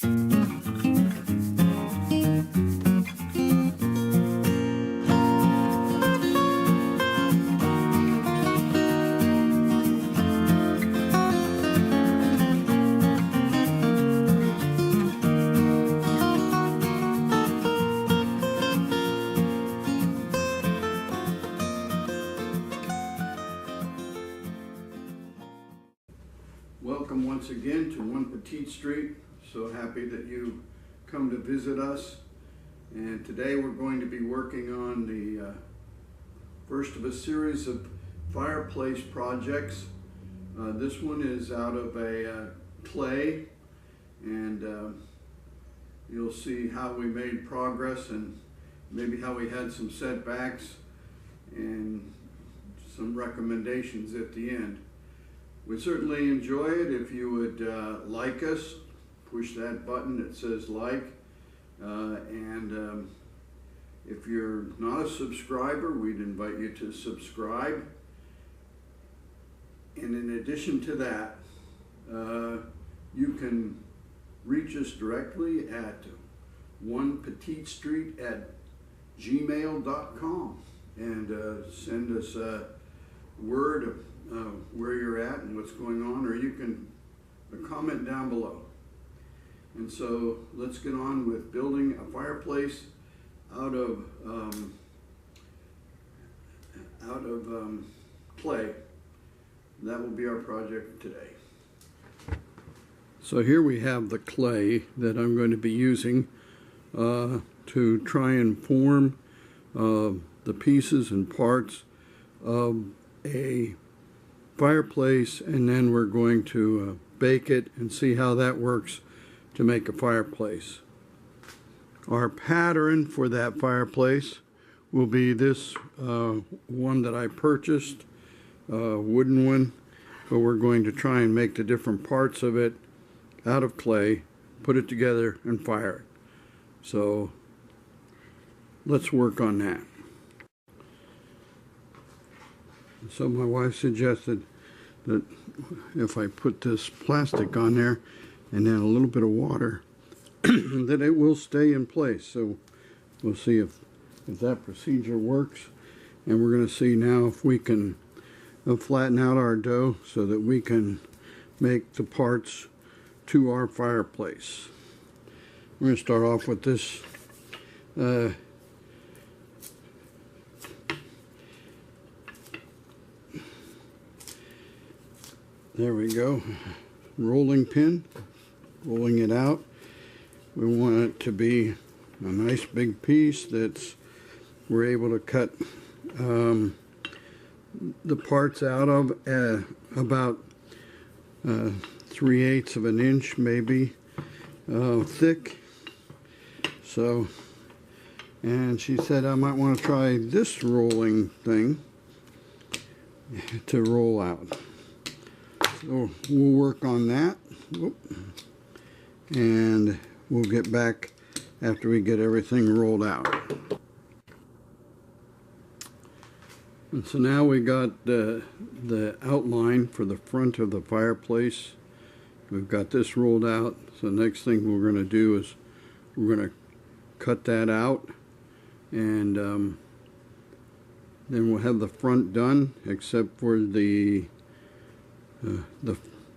Welcome once again to 1 Petite Street. So happy that you come to visit us. And today we're going to be working on the first of a series of fireplace projects. This one is out of a clay, and you'll see how we made progress and maybe how we had some setbacks and some recommendations at the end. We certainly enjoy it if you would like us, push that button that says like, and if you're not a subscriber, we'd invite you to subscribe. And in addition to that, you can reach us directly at 1petitestreet@gmail.com and send us a word of where you're at and what's going on, or you can comment down below. And so let's get on with building a fireplace out of clay. That will be our project today. So here we have the clay that I'm going to be using to try and form the pieces and parts of a fireplace, and then we're going to bake it and see how that works to make a fireplace. Our pattern for that fireplace will be this one that I purchased, wooden one, but we're going to try and make the different parts of it out of clay, put it together and fire it. So let's work on that. So my wife suggested that if I put this plastic on there and then a little bit of water, that it will stay in place. So we'll see if that procedure works. And we're going to see now if we can flatten out our dough so that we can make the parts to our fireplace. We're going to start off with this there we go, rolling pin, rolling it out. We want it to be a nice big piece that's we're able to cut the parts out of about 3/8 of an inch maybe thick. So, and she said I might want to try this rolling thing to roll out. So we'll work on that. Whoop. And we'll get back after we get everything rolled out. And so now we got the outline for the front of the fireplace. We've got this rolled out. So the next thing we're going to do is we're going to cut that out, and then we'll have the front done except for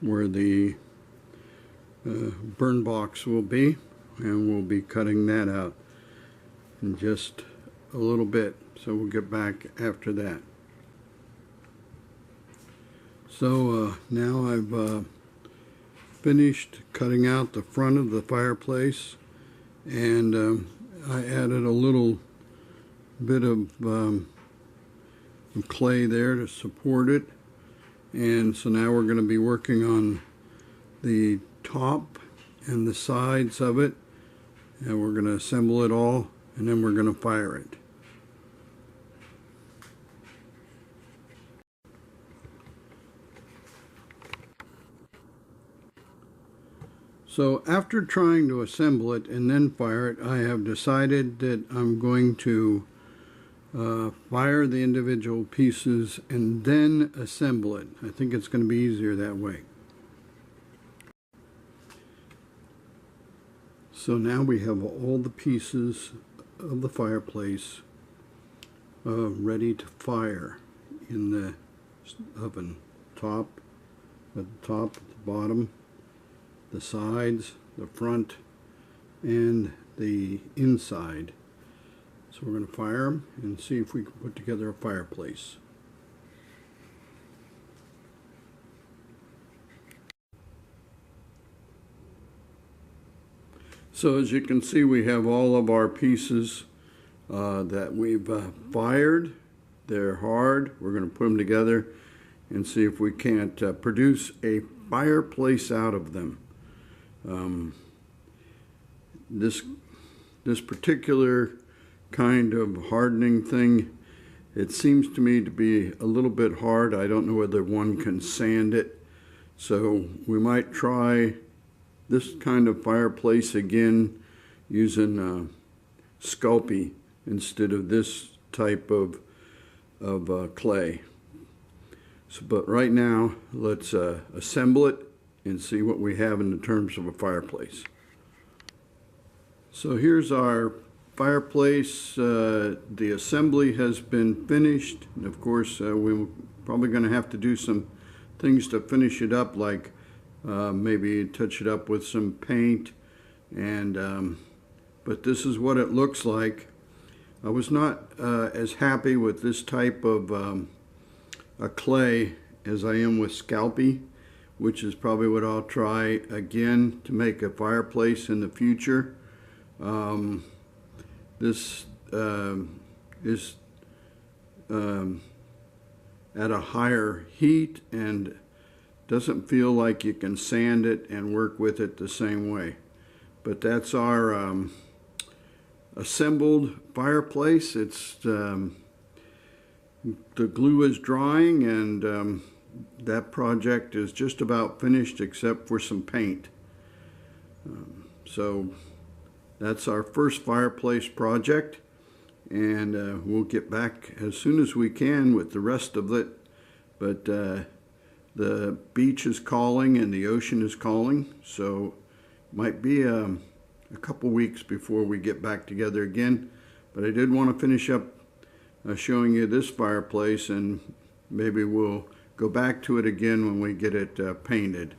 where the burn box will be, and we'll be cutting that out in just a little bit, so we'll get back after that. So now I've finished cutting out the front of the fireplace, and I added a little bit of clay there to support it. And so now we're going to be working on the top and the sides of it, and we're going to assemble it all, and then we're going to fire it. So after trying to assemble it and then fire it, I have decided that I'm going to fire the individual pieces and then assemble it. I think it's going to be easier that way. So now we have all the pieces of the fireplace ready to fire in the oven. At the top, at the bottom, the sides, the front, and the inside. So we're going to fire them and see if we can put together a fireplace. So as you can see, we have all of our pieces that we've fired. They're hard. We're going to put them together and see if we can't produce a fireplace out of them. This particular kind of hardening thing, it seems to me to be a little bit hard. I don't know whether one can sand it. So we might try this kind of fireplace again using Sculpey instead of this type of clay. So, but right now, let's assemble it and see what we have in the terms of a fireplace. So here's our fireplace. The assembly has been finished. And of course, we're probably going to have to do some things to finish it up, like maybe touch it up with some paint. And but this is what it looks like. I was not as happy with this type of a clay as I am with Sculpey, which is probably what I'll try again to make a fireplace in the future. This is at a higher heat and doesn't feel like you can sand it and work with it the same way. But that's our assembled fireplace. It's the glue is drying, and that project is just about finished except for some paint. So that's our first fireplace project, and we'll get back as soon as we can with the rest of it. But the beach is calling and the ocean is calling, so it might be a couple weeks before we get back together again. But I did want to finish up showing you this fireplace, and maybe we'll go back to it again when we get it painted.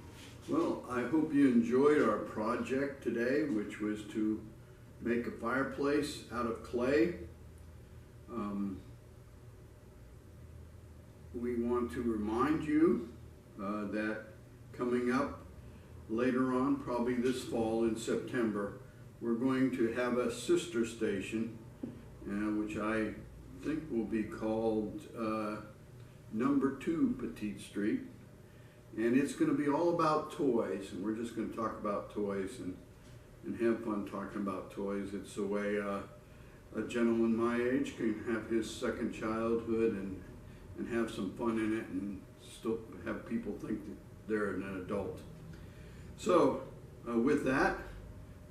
Well, I hope you enjoyed our project today, which was to make a fireplace out of clay. We want to remind you that coming up later on, probably this fall in September, we're going to have a sister station, which I think will be called number 2 Petite Street. And it's going to be all about toys, and we're just going to talk about toys and have fun talking about toys. It's the way a gentleman my age can have his second childhood and have some fun in it and still have people think that they're an adult. So with that,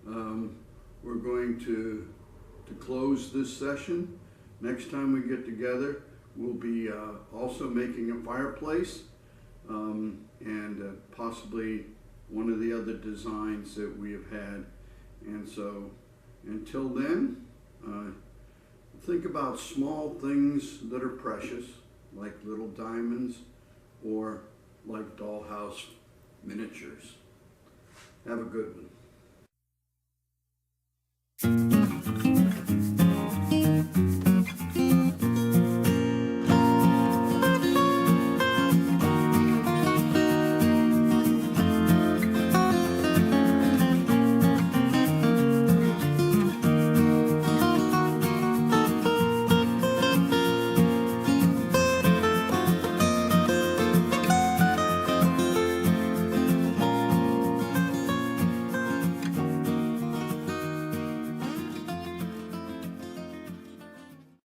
we're going to close this session. Next time we get together, we'll be also making a fireplace and possibly one of the other designs that we have had. And so until then, think about small things that are precious, like little diamonds or like dollhouse miniatures. Have a good one.